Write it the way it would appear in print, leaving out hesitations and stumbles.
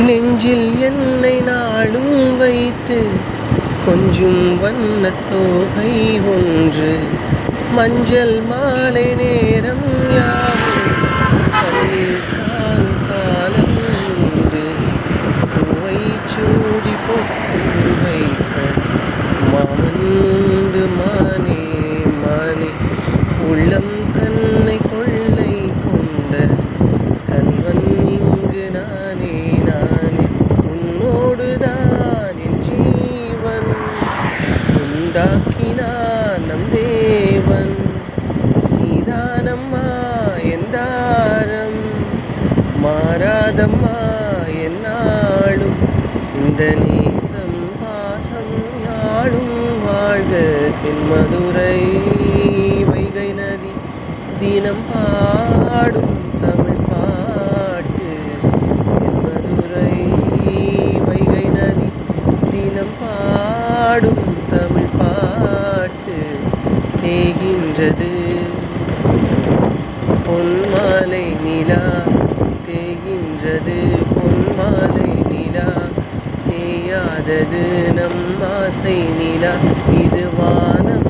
நெஞ்சில் என்னை நாளும் வைத்து கொஞ்சும் வண்ணத் தோகை ஒன்று மஞ்சள் மாலை நேரம் யாவும் கண்ணில் காணும் காலம் உண்டு. பூவை சூடி பொட்டு வைக்க மாமன் உண்டு மானே மானே. உள்ளம் கண்ணை கொள்ளை கொண்ட கல்வன் இங்கு நானே நானே. உன்னோடுதான் என் ஜீவன் உண்டாக்கினான் நம் தேவன். நீதானம்மா என் தாரம் மாறாதம்மா என்னாலும். இந்த நேசம் பாசம் யாழும் வாழ்க தென்மதுரை வைகை நதி தினம் பாடும் தமிழ் பாட்டு. தென்மதுரை வைகை நதி தினம் பாடும் தமிழ் பாட்டு. தேகின்றது பொன்மாலை நிலா தேகின்றது பொன்மாலை நிலா. தேயாதது நம் ஆசை நிலா. இது வானம்